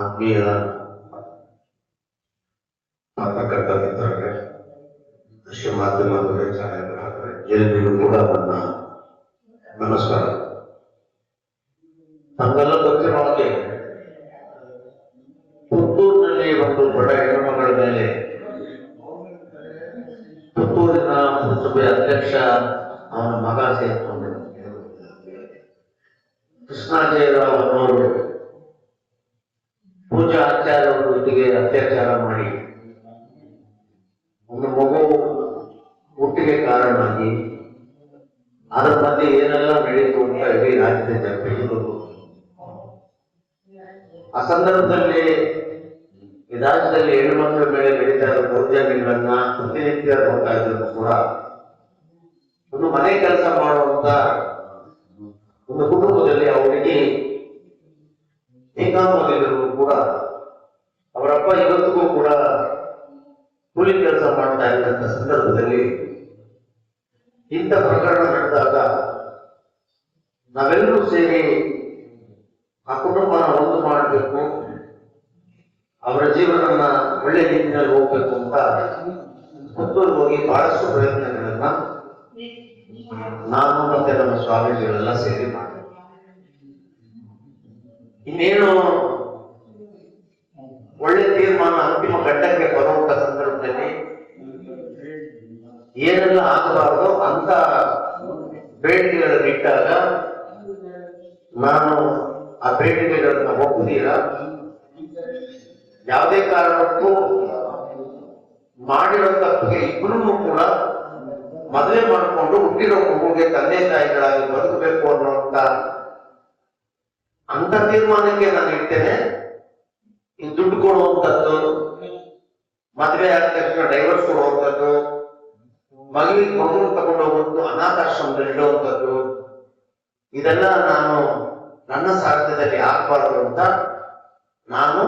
ಆತ್ಮೀಯ ಪತ್ರಕರ್ತ ಮಿತ್ರರೇ, ದೃಶ್ಯ ಮಾಧ್ಯಮದವರೇ, ಛಾಯಾಗ್ರಾಹಕರೇ, ಎಲ್ಲರಿಗೂ ಕೂಡ ನನ್ನ ನಮಸ್ಕಾರ. ನಮ್ಮೆಲ್ಲ ಗೊತ್ತಿರೋ ಹಾಗೆ ಪುತ್ತೂರಿನಲ್ಲಿ ಒಂದು ಬಡ ಹೆಣ್ಣುಮಗಳ ಮೇಲೆ ಪುತ್ತೂರಿನ ಪುರಸಭೆ ಅಧ್ಯಕ್ಷ ಅವನ ಮಗ ಸೇರಿಕೊಂಡು ಕೃಷ್ಣಾಜಯರಾವ್ ಅನ್ನೋರು ಪೂಜಾ ಆಚಾರ್ಯವರೊಂದಿಗೆ ಅತ್ಯಾಚಾರ ಮಾಡಿ ಒಂದು ಮಗು ಹುಟ್ಟಿಗೆ ಕಾರಣವಾಗಿ ಅದರ ಮಧ್ಯೆ ಏನೆಲ್ಲ ನಡೆಯಿತು ಅಂತ ಇಡೀ ರಾಜ್ಯದ ಜನತೆಗೆ. ಆ ಸಂದರ್ಭದಲ್ಲಿ ಈ ರಾಜ್ಯದಲ್ಲಿ ಹೆಣ್ಣು ಮಕ್ಕಳ ಮೇಲೆ ನಡೀತಾ ಇರೋ ದೌರ್ಜನ್ಯಗಳನ್ನ ಪ್ರತಿನಿತ್ಯ ನೋಡ್ತಾ ಇದ್ರು ಕೂಡ ಒಂದು ಮನೆ ಕೆಲಸ ಮಾಡುವಂತ ಒಂದು ಕುಟುಂಬದಲ್ಲಿ ಅವರಿಗೆ ಏಕಾಂಗವಾಗಿದ್ರು ಕೂಡ ಅವರಪ್ಪ ಇವತ್ತಿಗೂ ಕೂಡ ಕೂಲಿ ಕೆಲಸ ಮಾಡ್ತಾ ಇದ್ದಂತ ಸಂದರ್ಭದಲ್ಲಿ ಇಂಥ ಪ್ರಕರಣ ನಡೆದಾಗ ನಾವೆಲ್ಲರೂ ಸೇರಿ ಆ ಕುಟುಂಬನ ಒಂದು ಮಾಡಬೇಕು, ಅವರ ಜೀವನನ ಒಳ್ಳೆ ರೀತಿಯಲ್ಲಿ ಹೋಗ್ಬೇಕು ಅಂತ ಪುತ್ತೂರು ಹೋಗಿ ಬಹಳಷ್ಟು ಪ್ರಯತ್ನಗಳನ್ನ ನಾನು ಮತ್ತೆ ನಮ್ಮ ಸ್ವಾಮೀಜಿಗಳೆಲ್ಲ ಸೇರಿ ಮಾಡಿದ್ವಿ. ಇನ್ನೇನು ಒಳ್ಳೆ ತೀರ್ಮಾನ ಅಂತಿಮ ಘಟ್ಟಕ್ಕೆ ಬರುವಂತ ಸಂದರ್ಭದಲ್ಲಿ ಏನೆಲ್ಲ ಆಗಬಾರದು ಅಂತ ಬೇಡಿಕೆಗಳನ್ನು ಇಟ್ಟಾಗ ನಾನು ಆ ಬೇಡಿಕೆಗಳನ್ನ ಒಪ್ಪುತ್ತೀರ, ಯಾವುದೇ ಕಾರಣಕ್ಕೂ ಮಾಡಿರೋ ತಪ್ಪಿಗೆ ಇಬ್ಬರೂ ಕೂಡ ಮದುವೆ ಮಾಡಿಕೊಂಡು ಹುಟ್ಟಿರೋ ಮಗುಗೆ ತಂದೆ ತಾಯಿಗಳಾಗಿ ಬದುಕಬೇಕು ಅನ್ನುವಂತ ಅಂತ ತೀರ್ಮಾನಕ್ಕೆ ನಾನು ಇರ್ತೇನೆ. ಈ ದುಡ್ಡು ಕೊಡುವಂಥದ್ದು, ಮದುವೆ ಆದ ತಕ್ಷಣ ಡೈವರ್ಸ್ ಕೊಡುವಂಥದ್ದು, ಮಗುವನ್ನು ತಗೊಂಡು ಹೋಗುವಂಥದ್ದು, ಅನಾಥಾಶ್ರಮದಲ್ಲಿ ಇಡುವಂಥದ್ದು, ಇದೆಲ್ಲ ನಾನು ನನ್ನ ಸಾಧ್ಯತೆಯಲ್ಲಿ ಆಗಬಾರದು ಅಂತ ನಾನು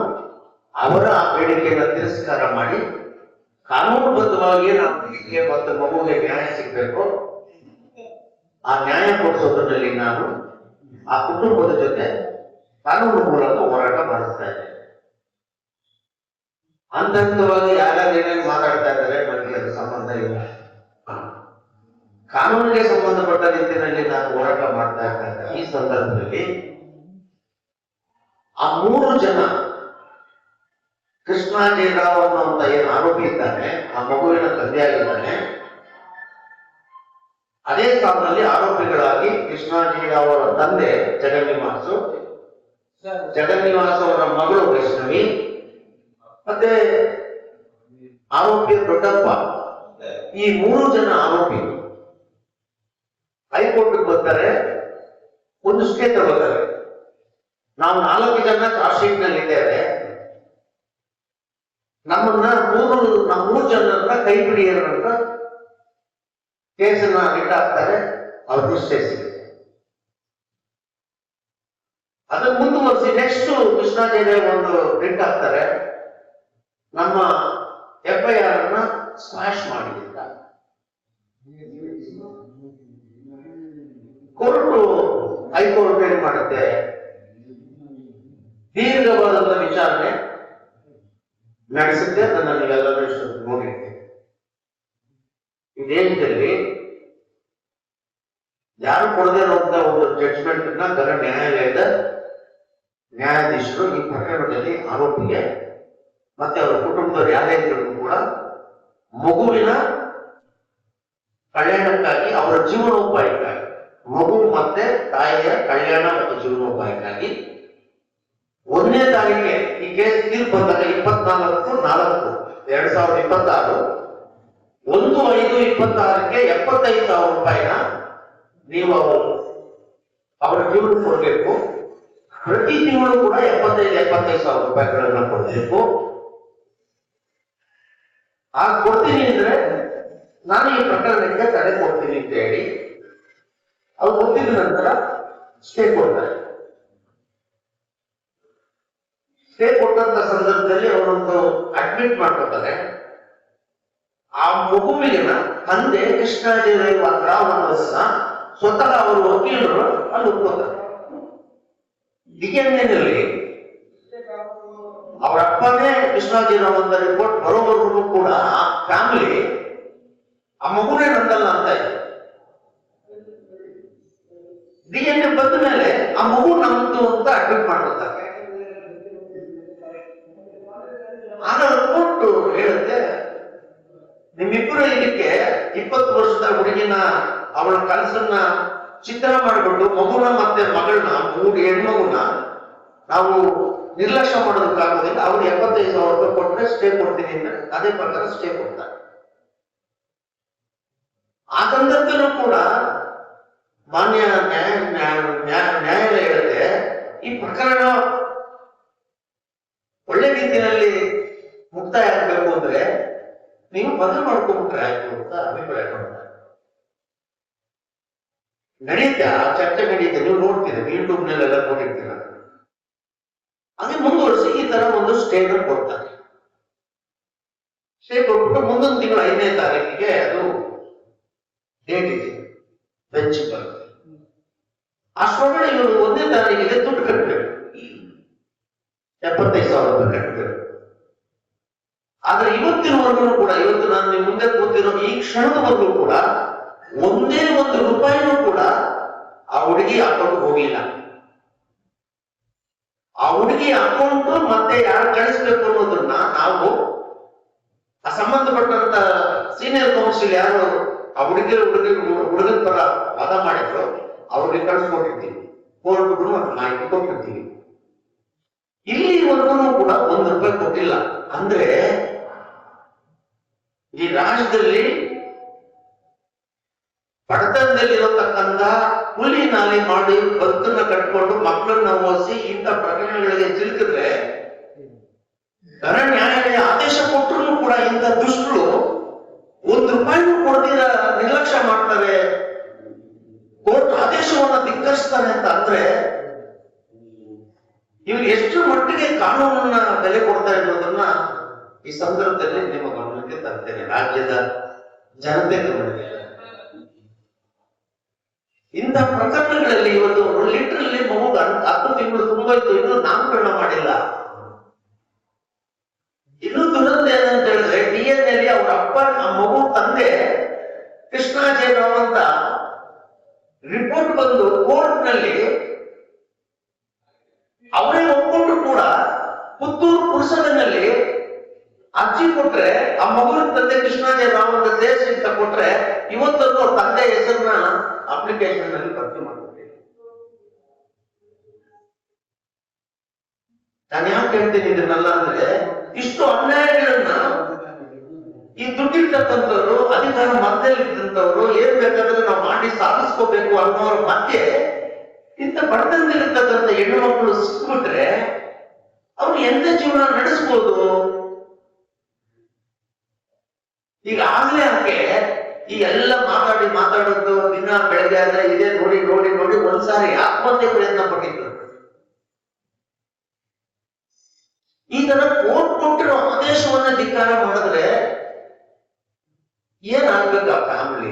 ಅವರ ಬೇಡಿಕೆಯನ್ನು ತಿರಸ್ಕಾರ ಮಾಡಿ ಕಾನೂನುಬದ್ಧವಾಗಿ ನಮಗೆ ಮತ್ತು ಮಗುವಿಗೆ ನ್ಯಾಯ ಸಿಗಬೇಕು, ಆ ನ್ಯಾಯ ಕೊಡಿಸೋದ್ರಲ್ಲಿ ನಾನು ಆ ಕುಟುಂಬದ ಜೊತೆ ಕಾನೂನು ಮೂಲಕ ಹೋರಾಟ ಮಾಡಿಸ್ತಾ ಇದ್ದೇನೆ. ಹಂತವಾಗಿ ಯಾರ್ಯಾರು ಏನೇನು ಮಾತಾಡ್ತಾ ಇದ್ದಾರೆ ನನಗೆ ಅದು ಸಂಬಂಧ ಇಲ್ಲ. ಕಾನೂನಿಗೆ ಸಂಬಂಧಪಟ್ಟ ರೀತಿಯಲ್ಲಿ ನಾನು ಹೋರಾಟ ಮಾಡ್ತಾ ಇದ್ದೇನೆ. ಈ ಸಂದರ್ಭದಲ್ಲಿ ಆ 3 ಜನ ಕೃಷ್ಣಾಜಯರಾವ್ ಅನ್ನುವಂತ ಏನು ಆರೋಪಿ ಇದ್ದಾನೆ, ಆ ಮಗುವಿನ ತಂದೆಯಾಗಿದ್ದಾನೆ, ಅದೇ ಸ್ಥಾನದಲ್ಲಿ ಆರೋಪಿಗಳಾಗಿ ಕೃಷ್ಣಾಜಯರಾವ್ ಅವರ ತಂದೆ ಜಗನ್ನಿವಾಸ್ ಅವರ ಮಗಳು ವೈಷ್ಣವಿ, ಮತ್ತೆ ಆರೋಪಿಯ ದೊಡ್ಡಪ್ಪ, ಈ 3 ಜನ ಆರೋಪಿ ಹೈಕೋರ್ಟ್ ಬರ್ತಾರೆ, ಒಂದು ಸ್ಟೇ ತಗೋತಾರೆ. ನಾವು 4 ಜನ ಚಾರ್ಜ್ ಶೀಟ್ ನಲ್ಲಿ ಇದ್ದೇವೆ, ನಮ್ಮನ್ನ 3 ಜನರನ್ನ ಕೈ ಬಿಡಿ ಅಂತ ಕೇಸನ್ನ ಇಟ್ಟಾಕ್ತಾರೆ. ಅವ್ರು ಸ್ಟೇಸ್ ಅದನ್ನ ಮುಂದುವರಿಸಿ ನೆಕ್ಸ್ಟ್ ಕೃಷ್ಣಾಜಯರಾವ್ ಒಂದು ಪ್ರಿಂಟ್ ಹಾಕ್ತಾರೆ, ನಮ್ಮ FIR ಅನ್ನ ಸ್ಮ್ಯಾಶ್ ಮಾಡಿದ್ದಾರೆ. ಹೈಕೋರ್ಟ್ ಏನ್ ಮಾಡುತ್ತೆ, ದೀರ್ಘವಾದಂತ ವಿಚಾರಣೆ ನಡೆಸುತ್ತೆ. ಅದನ್ನ ನೀವೆಲ್ಲರೂ ನೋಡಿದ್ದೆ. ಈ ದೇಶದಲ್ಲಿ ಯಾರು ಕೊಡದೇ ಇರುವಂತ ಒಂದು ಜಡ್ಜ್ಮೆಂಟ್ ನ ಗಣ ನ್ಯಾಯಾಲಯದ ನ್ಯಾಯಾಧೀಶರು ಈ ಪ್ರಕರಣದಲ್ಲಿ ಆರೋಪಿಗೆ ಮತ್ತೆ ಅವರ ಕುಟುಂಬದವರು ಯಾರೇ ಇದ್ರೂ ಕೂಡ ಮಗುವಿನ ಕಲ್ಯಾಣಕ್ಕಾಗಿ, ಅವರ ಜೀವನೋಪಾಯಕ್ಕಾಗಿ, ಮಗು ಮತ್ತೆ ತಾಯಿಯ ಕಲ್ಯಾಣ ಮತ್ತು ಜೀವನೋಪಾಯಕ್ಕಾಗಿ 1ನೇ ತಾರೀಕಿಗೆ ಈ ಕೇಸ್ ತೀರ್ಪು ಬಂದಾಗ 24/4/2026 1/5/26ಕ್ಕೆ 75,000 ರೂಪಾಯಿನ ನೀವು ಅವರ ಜೀವನ ಕೊಡಬೇಕು. ಪ್ರತಿ ತಿಂಗಳು ಕೂಡ 75,000 ರೂಪಾಯಿಗಳನ್ನ ಕೊಡಬೇಕು. ಆಗ ಕೊಡ್ತೀನಿ ಅಂದ್ರೆ ನಾನು ಈ ಪ್ರಕರಣಕ್ಕೆ ತಡೆ ಕೊಡ್ತೀನಿ ಅಂತ ಹೇಳಿ ಅವ್ರು ಗೊತ್ತಿದ ನಂತರ ಸ್ಟೇ ಕೊಡ್ತಾರೆ. ಸ್ಟೇ ಕೊಟ್ಟಂತ ಸಂದರ್ಭದಲ್ಲಿ ಅವರೊಂದು ಅಡ್ಮಿಟ್ ಮಾಡ್ಕೊತಾರೆ. ಆ ಮಗುವಿನ ತಂದೆ ಕೃಷ್ಣಾಜಯರಾವ್ ಅನ್ನೋದನ್ನ ಸ್ವತಃ ಅವರು ವಕೀಲರು ಅಲ್ಲಿ ಒಪ್ಕೋತಾರೆ. ಡಿಕೆನ್ನಲ್ಲಿ ಅವರ ಅಪ್ಪನೇ ಕೃಷ್ಣಾಜಿರಾವ್ ಅಂತ ರಿಪೋರ್ಟ್ ಬರೋವರೆಗೂ ಕೂಡ ಆ ಫ್ಯಾಮಿಲಿ ಆ ಮಗುನೇ ನಂದಲ್ಲ ಅಂತ ಇದೆ. DNA ಬಂದ ಮೇಲೆ ಆ ಮಗು ನಮ್ದು ಅಂತ ಅಡ್ಮಿಟ್ ಮಾಡ್ಕೊತಾರೆ. ಆಗ ರಿಪೋರ್ಟ್ ಹೇಳುತ್ತೆ, ನಿಮ್ಮಿಬ್ಬರು ಇದಕ್ಕೆ 20 ವರ್ಷದ ಹುಡುಗಿನ ಅವಳ ಕನಸನ್ನ ಚಿತ್ರ ಮಾಡಿಬಿಟ್ಟು ಮಗುನ ಮತ್ತೆ ಮಗಳನ್ನ ಹೆಣ್ಮಗುನ ನಾವು ನಿರ್ಲಕ್ಷ್ಯ ಮಾಡೋದಕ್ಕಾಗೋದಿಲ್ಲ, ಅವ್ರು 75,000 ರೂಪಾಯಿ ಕೊಟ್ಟರೆ ಸ್ಟೇ ಕೊಡ್ತೀನಿ ಅಂದ್ರೆ ಅದೇ ಪ್ರಕಾರ ಸ್ಟೇ ಕೊಡ್ತಾರೆ. ಆ ಸಂದರ್ಭದಲ್ಲೂ ಕೂಡ ಮಾನ್ಯ ನ್ಯಾಯಾಲಯ ಹೇಳುತ್ತೆ, ಈ ಪ್ರಕರಣ ಒಳ್ಳೆ ರೀತಿಯಲ್ಲಿ ಮುಕ್ತಾಯ ಆಗಬೇಕು ಅಂದ್ರೆ ನೀವು ಬದಲು ಮಾಡ್ಕೊಂಡ್ಬಿಟ್ರೆ ಆಯ್ತು ಅಂತ ಅಭಿಪ್ರಾಯ ಕೊಡ್ತಾರೆ. ನಡೆಯುತ್ತೆ, ಆ ಚರ್ಚೆ ನಡೆಯುತ್ತೆ, ನೀವು ನೋಡ್ತೀರಿ, ಯೂಟ್ಯೂಬ್ ನಲ್ಲೆಲ್ಲ ನೋಡಿರ್ತೀರ. ಅದೇ ಮುಂದುವರಿಸಿ ಈ ತರ ಒಂದು ಸ್ಟೇಟ್ ಕೊಡ್ತಾರೆ. ಸ್ಟೇ ಕೊಟ್ಬಿಟ್ಟು ಮುಂದಿನ ತಿಂಗಳು 5ನೇ ತಾರೀಕಿಗೆ ಅದು ಡೇಟ್ ಇದೆ, ಬೆಂಚ್ ಬರುತ್ತೆ. ಅಷ್ಟೊಳಗಡೆ ಇವರು 1ನೇ ತಾರೀಕಿಗೆ ದುಡ್ಡು ಕಟ್ಟಬೇಕು, 75,000 ರೂಪಾಯಿ ಕಟ್ಟಬೇಕು. ಆದ್ರೆ ಇವತ್ತಿನವರೆಗೂ ಕೂಡ, ಇವತ್ತು ನಾನು ನಿಮ್ಮ ಮುಂದೆ ಕೂತಿರೋ ಈ ಕ್ಷಣದವರೆಗೂ ಕೂಡ ಒಂದೇ ಒಂದು ರೂಪಾಯಿನೂ ಕೂಡ ಆ ಹುಡುಗಿ ಅಕೌಂಟ್ ಹೋಗಿಲ್ಲ. ಆ ಹುಡುಗಿ ಅಕೌಂಟ್ ಮತ್ತೆ ಯಾರು ಕಳಿಸ್ಬೇಕು ಅನ್ನೋದನ್ನ ನಾವು ಆ ಸಂಬಂಧಪಟ್ಟಂತ ಸೀನಿಯರ್ ಕೌನ್ಸಿಲ್ ಯಾರು ಆ ಹುಡುಗನ ಪರ ವಾದ ಮಾಡಿದ್ರು ಅವ್ರಿಗೆ ಕಳಿಸ್ಕೊಟ್ಟಿರ್ತೀವಿ, ಕೋರ್ಟ್ಗೂ ಮಾಹಿತಿ ಕೊಟ್ಟಿರ್ತೀವಿ. ಇಲ್ಲಿವರೆಗೂ ಕೂಡ 1 ರೂಪಾಯಿ ಕೊಟ್ಟಿಲ್ಲ. ಅಂದ್ರೆ ಈ ರಾಜ್ಯದಲ್ಲಿ ಬಡತನದಲ್ಲಿರತಕ್ಕಂಥ ಕೂಲಿ ನಾಲಿ ಮಾಡಿ ಬದುಕನ್ನ ಕಟ್ಕೊಂಡು ಮಕ್ಕಳನ್ನ ಓದಿಸಿ ಇಂಥ ಪ್ರಕರಣಗಳಿಗೆ ಸಿಲುಕಿದ್ರೆ ಘನ ನ್ಯಾಯಾಲಯ ಆದೇಶ ಕೊಟ್ಟರು ಕೂಡ ಇಂಥ ದುಷ್ಟರು 1 ರೂಪಾಯಿನೂ ಕೊಡ್ದಿರ ನಿರ್ಲಕ್ಷ್ಯ ಮಾಡ್ತಾರೆ, ಕೋರ್ಟ್ ಆದೇಶವನ್ನ ಧಿಕ್ಕರಿಸ್ತಾರೆ ಅಂತ ಅಂದ್ರೆ ಇವ್ರು ಎಷ್ಟು ಮಟ್ಟಿಗೆ ಕಾನೂನನ್ನ ಬೆಲೆ ಕೊಡ್ತಾರೆ ಅನ್ನೋದನ್ನ ಈ ಸಂದರ್ಭದಲ್ಲಿ ನಿಮ್ಮ ಗಮನಕ್ಕೆ ತರ್ತೇನೆ, ರಾಜ್ಯದ ಜನತೆ ಗಮನಕ್ಕೆ. ಇಂಥ ಪ್ರಕರಣಗಳಲ್ಲಿ ಇವತ್ತು ಲಿಟ್ರಲಿ ಮಗು 10 ತಿಂಗಳು ತುಂಬೋಯ್ತು, ಇನ್ನೂ ನಾಮಕರಣ ಮಾಡಿಲ್ಲ. ಇನ್ನೂ ದುರಂತ ಏನಂತ ಹೇಳಿದ್ರೆ DNA ಅವರ ಅಪ್ಪ ಆ ಮಗು ತಂದೆ ಕೃಷ್ಣಾಜಿರಾವ್ ಅಂತ ರಿಪೋರ್ಟ್ ಬಂದು ಕೋರ್ಟ್ ನಲ್ಲಿ ಅವರೇ ಒಪ್ಕೊಂಡ್ರು ಕೂಡ ಪುತ್ತೂರು ಪುರಸಭೆಯಲ್ಲಿ ಅರ್ಜಿ ಕೊಟ್ರೆ ಆ ಮಗುವಿನ ತಂದೆ ಕೃಷ್ಣಾಜಿರಾವ್ ಅಂತ ಸೇರಿಸಿ ಅಂತ ಕೊಟ್ರೆ ಇವತ್ತನ್ನು ಅವ್ರ ತಂದೆ ಹೆಸರನ್ನ ಅಪ್ಲಿಕೇಶನ್ ನಲ್ಲಿ ಭರ್ತಿ ಮಾಡ್ಕೊಡ್ತೀವಿ. ನಾನು ಯಾಕೆ ಹೇಳ್ತೀನಿ ಇದನ್ನೆಲ್ಲ ಅಂದ್ರೆ ಇಷ್ಟು ಅನ್ಯಾಯಗಳನ್ನ ಈ ದುಡ್ಡಿರ್ತಕ್ಕಂಥವ್ರು, ಅಧಿಕಾರ ಮಧ್ಯದಲ್ಲಿದ್ದಂಥವ್ರು ಏನ್ ಬೇಕಾದ್ರೆ ನಾವು ಮಾಡಿ ಸಾಧಿಸ್ಕೋಬೇಕು ಅನ್ನೋರ ಮಧ್ಯೆ ಇಂಥ ಬಡತನದಲ್ಲಿರ್ತಕ್ಕಂಥ ಹೆಣ್ಣು ಮಕ್ಕಳು ಸಿಕ್ಬಿಟ್ರೆ ಅವ್ರು ಎಂತ ಜೀವನ ನಡೆಸ್ಬೋದು? ಈಗ ಆಗ್ಲೇ ಹಾಗೆ ಈ ಎಲ್ಲ ಮಾತಾಡೋದು ದಿನ ಬೆಳಗ್ಗೆ ಆದ್ರೆ ಇದೇ ನೋಡಿ ನೋಡಿ ನೋಡಿ ಒಂದ್ಸಾರಿ ಆತ್ಮಹತ್ಯೆ ಪ್ರಯತ್ನ ಪಟ್ಟಿದ್ರು. ಈ ತರ ಕೋರ್ಟ್ ಕೊಟ್ಟಿರೋ ಆದೇಶವನ್ನ ಧಿಕ್ಕಾರ ಮಾಡಿದ್ರೆ ಏನಾಗ್ಬೇಕು ಆ ಫ್ಯಾಮಿಲಿ?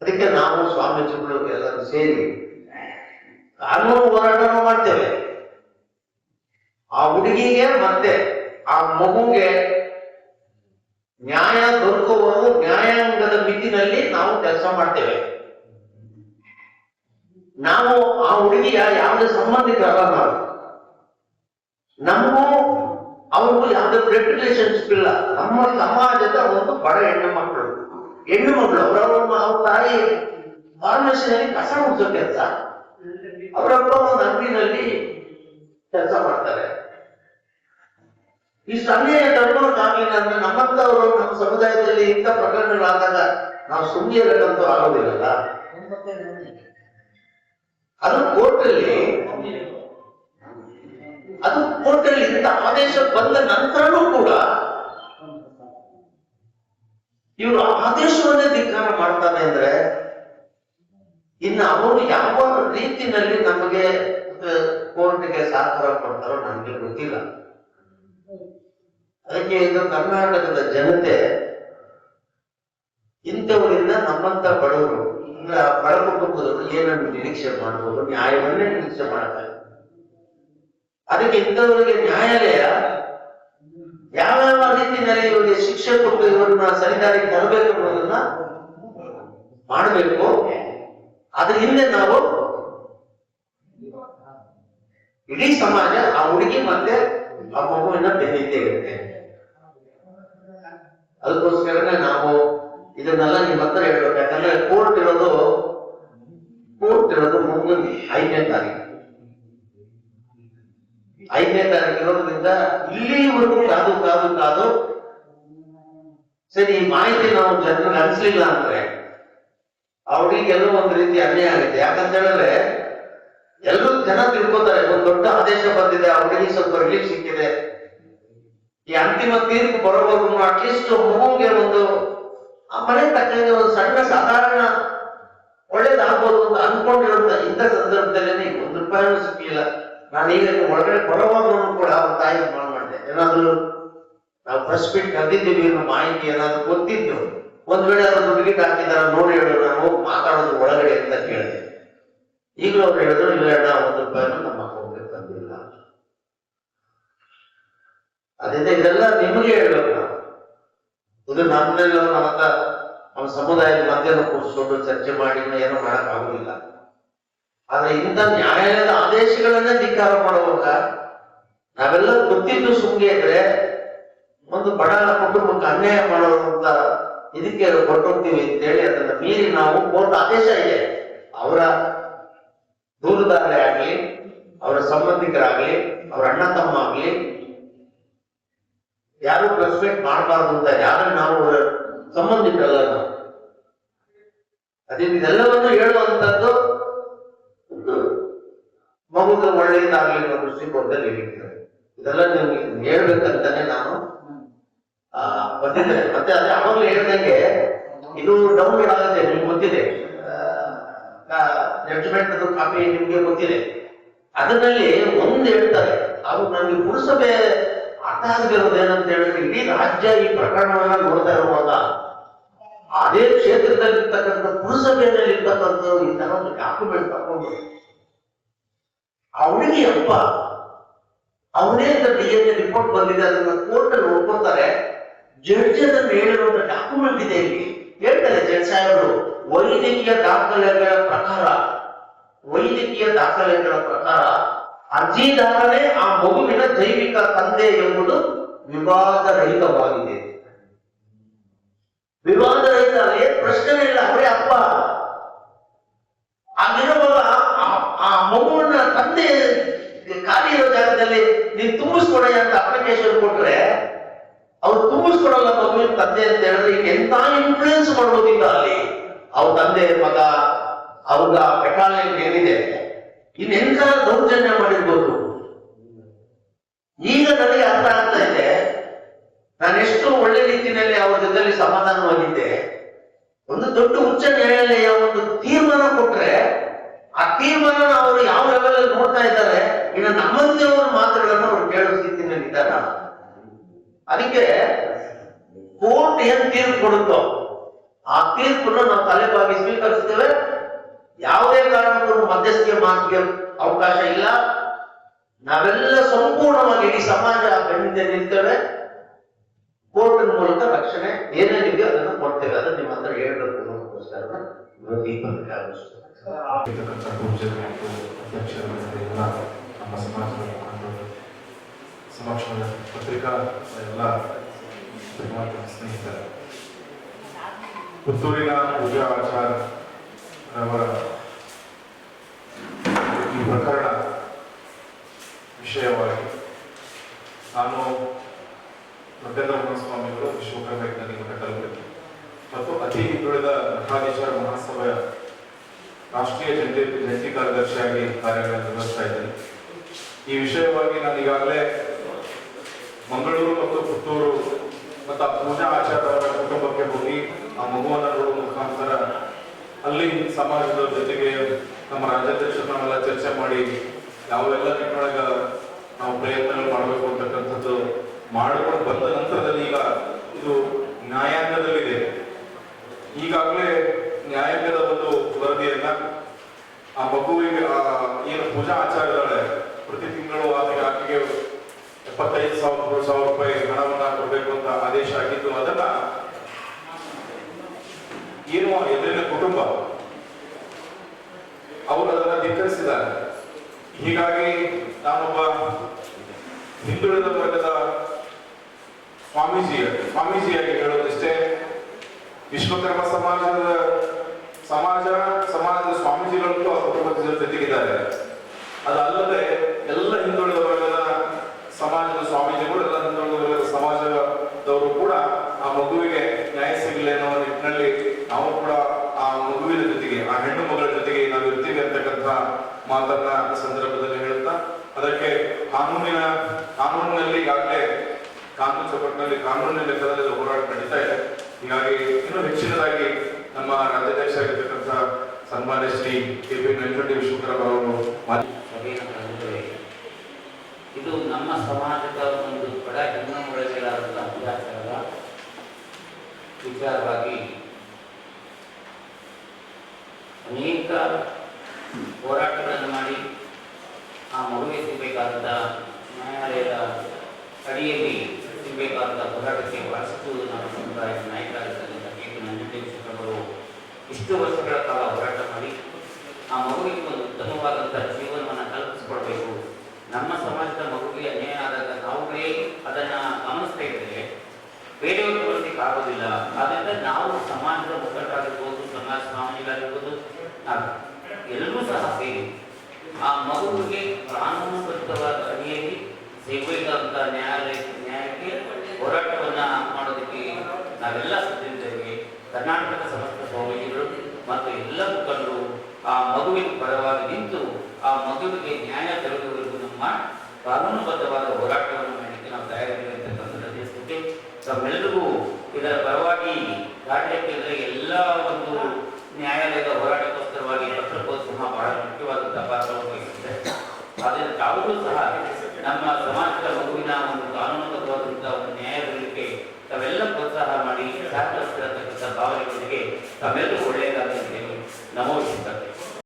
ಅದಕ್ಕೆ ನಾವು ಸ್ವಾಮೀಜಿಗಳು ಎಲ್ಲರೂ ಸೇರಿ ಕಾನೂನು ಹೋರಾಟನೂ ಮಾಡ್ತೇವೆ. ಆ ಹುಡುಗಿಗೆ ಮತ್ತೆ ಆ ಮಗುಗೆ ನ್ಯಾಯ ದೊರಕುವವರೆಗೂ ನ್ಯಾಯಾಂಗದ ಮಿತಿನಲ್ಲಿ ನಾವು ಕೆಲಸ ಮಾಡ್ತೇವೆ. ನಾವು ಆ ಹುಡುಗಿಯ ಯಾವುದೇ ಸಂಬಂಧಿಕರಲ್ಲ, ನಮಗೂ ಅವ್ರಿಗೂ ಯಾವುದೇ ಬ್ಲಡ್ ರಿಲೇಶನ್ಶಿಪ್ ಇಲ್ಲ. ನಮ್ಮ ಸಮಾಜದ ಒಂದು ಬಡ ಹೆಣ್ಣು ಮಕ್ಕಳು ಅವ್ರ ತಾಯಿ ಫಾರ್ಮಸಿನಲ್ಲಿ ಕಸ ಮುಗಿಸೋ ಕೆಲಸ, ಅವರಪ್ಪ ಒಂದು ಅಂಗಡಿನಲ್ಲಿ ಕೆಲಸ ಮಾಡ್ತಾರೆ. ಈ ಅನ್ಯಾಯ ತಗೊಳ್ಳೋಕ್ಕಾಗಲಿಲ್ಲ ಅಂದ್ರೆ ನಮ್ಮಂತವರು ನಮ್ಮ ಸಮುದಾಯದಲ್ಲಿ ಇಂಥ ಪ್ರಕರಣಗಳಾದಾಗ ನಾವು ಸುಮ್ಮನೆ ಇರಕ್ಕಂತೂ ಆಗೋದಿಲ್ಲಲ್ಲ. ಅದು ಕೋರ್ಟಲ್ಲಿ ಇಂಥ ಆದೇಶ ಬಂದ ನಂತರನೂ ಕೂಡ ಇವರು ಆದೇಶವನ್ನೇ ಧಿಕ್ಕಾರ ಮಾಡ್ತಾನೆ ಅಂದ್ರೆ ಇನ್ನು ಅವರು ಯಾವ ರೀತಿಯಲ್ಲಿ ನಮಗೆ ಕೋರ್ಟ್ಗೆ ಸಹಕಾರ ಕೊಡ್ತಾರೋ ನನಗೆ ಗೊತ್ತಿಲ್ಲ. ಅದಕ್ಕೆ ಇದು ಕರ್ನಾಟಕದ ಜನತೆ ಇಂಥವರಿಂದ ನಮ್ಮಂತ ಬಡವರು, ಬಡ ಕುಟುಂಬದವರು ಏನನ್ನು ನಿರೀಕ್ಷೆ ಮಾಡಬಹುದು? ನ್ಯಾಯವನ್ನೇ ನಿರೀಕ್ಷೆ ಮಾಡ್ತಾರೆ. ಅದಕ್ಕೆ ಇಂಥವರಿಗೆ ನ್ಯಾಯಾಲಯ ಯಾವ ರೀತಿಯಲ್ಲಿ ಇವರಿಗೆ ಶಿಕ್ಷೆ ಕೊಟ್ಟು ಇವರನ್ನ ಸರಿದಾರಿಗೆ ತರಬೇಕು ಅನ್ನೋದನ್ನ ಮಾಡಬೇಕು. ಅದ್ರ ಹಿಂದೆ ನಾವು ಇಡೀ ಸಮಾಜ ಆ ಹುಡುಗಿ ಮತ್ತೆ ಆ ಮಗುವಿನ ಬೆನ್ನಿದ್ದೇ ಇರುತ್ತೆ. ಅದಕ್ಕೋಸ್ಕರನೇ ನಾವು ಇದನ್ನೆಲ್ಲ ನಿಮ್ಮ ಹತ್ರ ಹೇಳ್ಬೇಕು. ಯಾಕಂದ್ರೆ ಕೋರ್ಟ್ ಇರೋದು ಮುಂದಿನ 5ನೇ ತಾರೀಕು ಇರೋದ್ರಿಂದ ಇಲ್ಲಿವರೆಗೂ ಕಾದು ಸರಿ ಈ ಮಾಹಿತಿ ನಾವು ಜನರಿಗೆ ಅನ್ಸ್ಲಿಲ್ಲ ಅಂದ್ರೆ ಅವ್ರಿಗೆಲ್ಲೋ ಒಂದು ರೀತಿ ಅನ್ಯಾಯ ಆಗುತ್ತೆ. ಯಾಕಂತ ಹೇಳಿದ್ರೆ ಎಲ್ಲರೂ ಜನ ತಿಳ್ಕೊತಾರೆ ಒಂದು ದೊಡ್ಡ ಆದೇಶ ಬಂದಿದೆ, ಅವ್ರಿಗೆ ಸ್ವಲ್ಪ ರಿಲೀಫ್ ಸಿಕ್ಕಿದೆ. ಈ ಅಂತಿಮ ತೀರ್ಪು ಬರೋವರೆಗೂ ಅಟ್ಲೀಸ್ಟ್ ಮಗುವಿಗೆ ಒಂದು ಆ ಮನೆ ತಕ್ಕಂಗೆ ಒಂದು ಸಣ್ಣ ಸಾಧಾರಣ ಒಳ್ಳೇದಾಗ್ಬೋದು ಅಂತ ಅನ್ಕೊಂಡಿರುವಂತ ಇಂಥ ಸಂದರ್ಭದಲ್ಲೇನೆ ₹1 ಸಿಕ್ಕಿಲ್ಲ. ನಾನು ಈಗ ಒಳಗಡೆ ಬರೋವಾಗ್ಲೂ ಕೂಡ ಅವ್ರ ತಾಯಿ ಮಾಡಿದೆ, ಏನಾದ್ರು ನಾವು ಪ್ರೆಸ್ ಮೀಟ್ ಕರೆದಿದ್ದೀವಿ ಅನ್ನೋ ಮಾಹಿತಿ ಏನಾದ್ರು ಗೊತ್ತಿದ್ದು ಒಂದ್ ವೇಳೆ ಅವ್ರದ್ದು ಟಿಕೆಟ್ ಹಾಕಿದಾರ ನೋಡಿ ಹೇಳು, ನಾನು ಹೋಗಿ ಮಾತಾಡೋದು ಒಳಗಡೆ ಅಂತ ಕೇಳಿದೆ. ಈಗಲೂ ಅವ್ರು ಹೇಳಿದ್ರು ಇಲ್ಲ ₹1 ನಮ್ಮ ಅಕೌಂಟ್ಗೆ ತಂದಿಲ್ಲ. ಅದೇ ಇದೆಲ್ಲ ನಿಮಗೆ ಹೇಳ್ಬೇಕು. ನಾವು ಇದು ನಮ್ಮನೆಲ್ಲ ನಮ್ಮ ಸಮುದಾಯದ ಮಧ್ಯೆ ಕೂರಿಸ್ಕೊಂಡು ಚರ್ಚೆ ಮಾಡಿ ಏನೋ ಮಾಡಕ್ ಆಗುದಿಲ್ಲ. ಆದ್ರೆ ಇಂಥ ನ್ಯಾಯಾಲಯದ ಆದೇಶಗಳನ್ನೇ ಧಿಕ್ಕಾರ ಮಾಡುವಾಗ ನಾವೆಲ್ಲ ಗೊತ್ತಿದ್ದು ಸುಮ್ಗೆ ಇದ್ರೆ ಒಂದು ಬಡ ಕುಟುಂಬಕ್ಕೆ ಅನ್ಯಾಯ ಮಾಡೋದಂತ ಇದಕ್ಕೆ ಹೊರಟೋಗ್ತೀವಿ ಅಂತೇಳಿ ಅದನ್ನ ಮೀರಿ ನಾವು ಕೋರ್ಟ್ ಆದೇಶ ಇದೆ, ಅವರ ದೂರದಾರರೇ ಆಗ್ಲಿ, ಅವರ ಸಂಬಂಧಿಕರಾಗ್ಲಿ, ಅವರ ಅಣ್ಣ ತಮ್ಮ ಆಗ್ಲಿ, ಯಾರು ರೆಸ್ಪೆಕ್ಟ್ ಮಾಡಬಾರ್ದು ಅಂತ ಯಾರು ನಾವು ಸಂಬಂಧಿಕರಲ್ಲ ನಾವು. ಅದೇ ಇದೆಲ್ಲವನ್ನು ಹೇಳುವಂತದ್ದು ಮಗುಗೆ ಒಳ್ಳೆಯದಾಗ್ಲಿ ಅನ್ನೋ ದೃಷ್ಟಿಕೋನದಲ್ಲಿ ಇರ್ತದೆ. ಇದೆಲ್ಲ ನಿಮ್ಗೆ ಹೇಳ್ಬೇಕಂತಾನೆ ನಾನು ಬಂದಿದ್ದೇನೆ. ಮತ್ತೆ ಅದೇ ಅವಾಗಲೇ ಹೇಳ್ದಂಗೆ ಇದು ಡೌನ್ಲೋಡ್ ಆಗುತ್ತೆ, ನಿಮ್ಗೆ ಗೊತ್ತಿದೆ, ಜಡ್ಜ್ಮೆಂಟ್ ಅದು ಕಾಪಿ ನಿಮ್ಗೆ ಗೊತ್ತಿದೆ. ಅದರಲ್ಲಿ ಒಂದು ಹೇಳ್ತಾರೆ, ಅವ್ರು ನನಗೆ ಪುರಸಭೆ ಅರ್ಥ ಆಗದಿರೋದು ಏನಂತ ಹೇಳಿದ್ರೆ ಇಡೀ ರಾಜ್ಯ ಈ ಪ್ರಕರಣವನ್ನ ನೋಡ್ತಾ ಇರುವಾಗ ಅದೇ ಕ್ಷೇತ್ರದಲ್ಲಿ ಇರ್ತಕ್ಕಂಥ ಪುರಸಭೆಯಲ್ಲಿ ಇರ್ತಕ್ಕಂಥ ಈ ತರ ಒಂದು ಡಾಕ್ಯುಮೆಂಟ್ ತಗೊಂಡು ಅವನಿಗೆ ಅಪ್ಪ ಅವನೇ DNA ರಿಪೋರ್ಟ್ ಬಂದಿದೆ, ಅದನ್ನ ಕೋರ್ಟ್ ಅಲ್ಲಿ ನೋಡ್ಕೊತಾರೆ. ಜಡ್ಜ್ ಅದನ್ನು ಹೇಳಿರುವಂತ ಡಾಕ್ಯುಮೆಂಟ್ ಇದೆ, ಇಲ್ಲಿ ಹೇಳ್ತಾರೆ ಜಡ್ಜ್ ಸಾಹೇಬರು, ವೈದ್ಯಕೀಯ ದಾಖಲೆಗಳ ಪ್ರಕಾರ ಅರ್ಜಿದಾರನೇ ಆ ಮಗುವಿನ ಜೈವಿಕ ತಂದೆ ಎಂಬುದು ವಿವಾದರಹಿತವಾಗಿದೆ. ವಿವಾದರಹಿತ ಪ್ರಶ್ನೆ ಇಲ್ಲ, ಅವರೇ ಅಪ್ಪ. ಆಗಿರುವಾಗ ಆ ಮಗುವಿನ ತಂದೆ ಖಾಲಿ ಇರೋ ಜಾಗದಲ್ಲಿ ನೀನ್ ತುಂಬಿಸ್ಕೊಡಯ್ಯ ಅಂತ ಅಪ್ಲಿಕೇಶನ್ ಕೊಟ್ರೆ ಅವ್ರು ತುಂಬಿಸ್ಕೊಡಲ್ಲ ಮಗುವಿನ ತಂದೆ ಅಂತ ಹೇಳಿದ್ರೆ ಈಗ ಎಂತ ಇನ್ಫ್ಲೂಯೆನ್ಸ್ ಮಾಡೋದಿಲ್ಲ ಅಲ್ಲಿ ಅವ್ರ ತಂದೆ ಮಗ ಅವ್ರ ಬೆಟಾಲಿಯನ್ ಏನಿದೆ ಇನ್ನೆಂತ ದೌರ್ಜನ್ಯ ಮಾಡಿರ್ಬೋದು. ಈಗ ನನಗೆ ಅರ್ಥ ಆಗ್ತಾ ಇದೆ, ನಾನೆಷ್ಟು ಒಳ್ಳೆ ರೀತಿಯಲ್ಲಿ ಅವ್ರ ಜೊತೆಲಿ ಸಮಾಧಾನವಾಗಿದ್ದೆ. ಒಂದು ದೊಡ್ಡ ಉಚ್ಚ ನ್ಯಾಯಾಲಯ ಒಂದು ತೀರ್ಮಾನ ಕೊಟ್ರೆ ಆ ತೀರ್ಮಾನ ಅವರು ಯಾವ ಲೆವೆಲ್ ಅಲ್ಲಿ ನೋಡ್ತಾ ಇದ್ದಾರೆ, ಇನ್ನು ನಮ್ಮಂತೆ ಅವರ ಮಾತುಗಳನ್ನು ಅವ್ರು ಕೇಳೋ ಸ್ಥಿತಿನಲ್ಲಿ ಇದ್ದಾರ. ಅದಕ್ಕೆ ಕೋರ್ಟ್ ಏನ್ ತೀರ್ಪು ಕೊಡುತ್ತೋ ಆ ತೀರ್ಪನ್ನು ನಾವು ತಲೆಬಾಗಿ ಸ್ವೀಕರಿಸ್ತೇವೆ. ಯಾವುದೇ ಕಾರಣಕ್ಕೂ ಮಧ್ಯಸ್ಥಿಕೆ ಮಾತಿಗೆ ಅವಕಾಶ ಇಲ್ಲ. ನಾವೆಲ್ಲ ಸಂಪೂರ್ಣವಾಗಿ ಇಡೀ ಸಮಾಜ ಬೆನ್ನಿಂದ ನಿಲ್ತೇವೆ. ಕೋರ್ಟ್ ಮೂಲಕ ರಕ್ಷಣೆ ಏನೇನಿದೆ ಅದನ್ನು ಕೊಡ್ತೇವೆ. ಅದನ್ನ ನಿಮ್ಮ ಹತ್ರ ಹೇಳ್ಬೇಕು ಅನ್ನೋದಕ್ಕೋಸ್ಕರ ಈ ಪತ್ರಿಕೆ ನಮ್ಮ ಸಮಾಜದ ಸಮಕ್ಷಮದ ಪತ್ರಿಕಾ ಎಲ್ಲ ಸ್ನೇಹಿತರ ಪುತ್ತೂರಿನ ಪೂಜಾ ಆಚಾರ್ ಅವರ ಈ ಪ್ರಕರಣ ವಿಷಯವಾಗಿ ನಾನು ದೊಡ್ಡೇಂದ್ರ ಸ್ವಾಮಿಗಳು ವಿಶ್ವಕರ್ಮ ನಿಕಟ ತಲುಪಿದೆ ಮತ್ತು ಅತಿ ಹಿಂದುಳಿದ ಮಠಾಧೀಶರ ಮಹಾಸಭೆಯ ರಾಷ್ಟ್ರೀಯ ಜಂಟಿ ಕಾರ್ಯದರ್ಶಿಯಾಗಿ ಕಾರ್ಯಗಳನ್ನು ನಿರ್ವಹಿಸ್ತಾ ಇದ್ದೇನೆ. ಈ ವಿಷಯವಾಗಿ ನಾನು ಈಗಾಗಲೇ ಮಂಗಳೂರು ಮತ್ತು ಪುತ್ತೂರು ಮತ್ತು ಆ ಪೂಜಾ ಆಚಾರ್ಯ ಅವರ ಕುಟುಂಬಕ್ಕೆ ಹೋಗಿ ಆ ಮಗುವನ್ನು ನೋಡುವ ಮುಖಾಂತರ ಅಲ್ಲಿ ಸಮಾಜದ ಜೊತೆಗೆ ನಮ್ಮ ರಾಜ್ಯಾಧ್ಯಕ್ಷರನ್ನೆಲ್ಲ ಚರ್ಚೆ ಮಾಡಿ ಯಾವೆಲ್ಲ ನಿಟ್ಟಿನೊಳಗ ನಾವು ಪ್ರಯತ್ನಗಳು ಮಾಡಬೇಕು ಅಂತಕ್ಕಂಥದ್ದು ಮಾಡಿಕೊಂಡು ಬಂದ ನಂತರದಲ್ಲಿ ಈಗ ಇದು ನ್ಯಾಯಾಂಗದಲ್ಲಿದೆ. ಈಗಾಗಲೇ ನ್ಯಾಯಾಂಗದ ಒಂದು ವರದಿಯನ್ನ ಆ ಮಗುವಿಗೆ ಏನು ಪೂಜಾ ಆಚಾರ್ಯಗಳೇ ಪ್ರತಿ ತಿಂಗಳು ಆ ಪಾವತಿಗೆ ಆಕೆಗೆ 75,000 ರೂಪಾಯಿ ಹಣವನ್ನ ಕೊಡಬೇಕು ಅಂತ ಆದೇಶ ಆಗಿದ್ದು, ಅದನ್ನ ಏನು ಎದುರಿನ ಕುಟುಂಬ ಅವರು ಅದನ್ನ ಧಿಕ್ಕರಿಸಿದ್ದಾರೆ. ಹೀಗಾಗಿ ನಾನೊಬ್ಬ ಹಿಂದುಳಿದ ವರ್ಗದ ಸ್ವಾಮೀಜಿಯಾಗಿ ಹೇಳೋದಿಷ್ಟೇ, ವಿಶ್ವಕರ್ಮ ಸಮಾಜದ ಸ್ವಾಮೀಜಿಗಳಂತೂ ಆ ಕುಟುಂಬದ ಜೊತೆಗಿದ್ದಾರೆ. ಅದಲ್ಲದೆ ಎಲ್ಲ ಹಿಂದುಳಿದ ವರ್ಗದ ಸಮಾಜದ ಸ್ವಾಮೀಜಿಗಳು, ಎಲ್ಲ ಹಿಂದುಳಿದ ವರ್ಗದ ಸಮಾಜದವರು ಕೂಡ ಆ ಮಗುವಿಗೆ ನ್ಯಾಯ ಸಿಗಲಿ ಅನ್ನೋ ನಿಟ್ಟಿನಲ್ಲಿ ನಾವು ಕೂಡ ಆ ಮಗುವಿನ ಜೊತೆಗೆ, ಆ ಹೆಣ್ಣು ಮಗಳ ಜೊತೆಗೆ ನಾವು ಇರ್ತೀವಿ ಅಂತಕ್ಕಂಥ ಮಾತನ್ನ ಸಂದರ್ಭದಲ್ಲಿ ಹೇಳುತ್ತಾ, ಅದಕ್ಕೆ ಕಾನೂನಿನಲ್ಲಿ ಈಗಾಗಲೇ ಕಾನೂನು ಚೌಕಟ್ಟಿನಲ್ಲಿ ಕಾನೂನಿನ ಲೆಕ್ಕದಲ್ಲಿ ಹೋರಾಟ ನಡೀತಾ ಇದೆ. ಹೀಗಾಗಿ ಇನ್ನೂ ಹೆಚ್ಚಿನದಾಗಿ ನಮ್ಮ ರಾಜ್ಯಾಧ್ಯಕ್ಷ ಆಗಿರ್ತಕ್ಕಂಥ ಸನ್ಮಾನ್ಯ ಶ್ರೀ ಕೆ.ಪಿ. ವೆಂಕಟೇಶ್ವರ ವಿಶ್ವಕರ್ಮ ಅವರು ಇದು ನಮ್ಮ ಸಮಾಜದ ಒಂದು ಬಡ ಹೆಣ್ಣುಮಗಳಿಗಾದಂಥ ಅತ್ಯಾಚಾರದ ವಿಚಾರವಾಗಿ ಅನೇಕ ಹೋರಾಟಗಳನ್ನು ಮಾಡಿ ಆ ಮಗುವಿಗೆ ಸಿಗಬೇಕಾದಂಥ ನ್ಯಾಯಾಲಯದ ಅಡಿಯಲ್ಲಿ ಸಿಗಬೇಕಾದಂಥ ಹೋರಾಟಕ್ಕೆ ಬಹಳಷ್ಟು ನಮ್ಮ ಸಮುದಾಯದ ನಾಯಕರಾಗಿರ್ತಕ್ಕಂಥ ಕೆ.ಪಿ. ವೆಂಕಟೇಶ್ವರವರು ಇಷ್ಟು ವರ್ಷಗಳ ಕಾಲ ಹೋರಾಟ ಮಾಡಿ ಆ ಮಗುವಿಗೆ ಒಂದು ಉತ್ತಮವಾದಂಥ ಜೀವನವನ್ನು ಕಲ್ಪಿಸಿಕೊಡ್ಬೇಕು. ನಮ್ಮ ಸಮಾಜದ ಮಗುವಿಗೆ ಅನ್ಯಾಯ ಆದಾಗ ನಾವುಗಳೇ ಅದನ್ನು ಗಮನಿಸ್ತಾ ಇದ್ದೇವೆ, ಬೇರೆಯವರು ಬರೋದಕ್ಕೆ ಆಗೋದಿಲ್ಲ. ಆದ್ದರಿಂದ ನಾವು ಸಮಾಜದ ಮುಖಂಡರಾಗಿರ್ಬೋದು, ಸಮಾಜ ಸ್ವಾಮಿಗಳಾಗಿರ್ಬೋದು, ಎಲ್ಲರೂ ಸಹ ಸೇರಿ ಆ ಮಗುವಿಗೆ ಕಾನೂನುಬದ್ಧವಾದ ಅಡಿಯಲ್ಲಿ ಸಿಗಬೇಕಾದಂಥ ನ್ಯಾಯಕ್ಕೆ ಹೋರಾಟವನ್ನು ಮಾಡೋದಕ್ಕೆ ನಾವೆಲ್ಲ ಸಿದ್ಧರಿದ್ದೇವೆ. ಕರ್ನಾಟಕದ ಸಮಸ್ತ ಸ್ವಾಮೀಜಿಗಳು ಮತ್ತು ಎಲ್ಲ ಮುಖಂಡರು ಆ ಮಗುವಿನ ಪರವಾಗಿ ನಿಂತು ಆ ಮಗುವಿಗೆ ನ್ಯಾಯ ತರುವವರೆಗೂ ನಮ್ಮ ಕಾನೂನುಬದ್ಧವಾದ ಹೋರಾಟವನ್ನು ಮಾಡಲಿಕ್ಕೆ ನಾವು ತಯಾರಿರ್ತಕ್ಕಂಥದ್ದು ತಿಳಿಸುತ್ತೆ. ತಮ್ಮೆಲ್ಲರಿಗೂ ಇದರ ಪರವಾಗಿ ರಾಜ್ಯಕ್ಕೆ ಎಲ್ಲ ಒಂದು ನ್ಯಾಯಾಲಯದ ಹೋರಾಟಕ್ಕೋಸ್ಕರವಾಗಿ ಪತ್ರಕೋತ್ಸವ ಬಹಳ ಮುಖ್ಯವಾದಂತಹ ಪಾತ್ರವನ್ನು ವಹಿಸುತ್ತೆ. ಆದರೆ ತಾವು ಸಹ ನಮ್ಮ ಸಮಾಜದ ಮಗುವಿನ ಒಂದು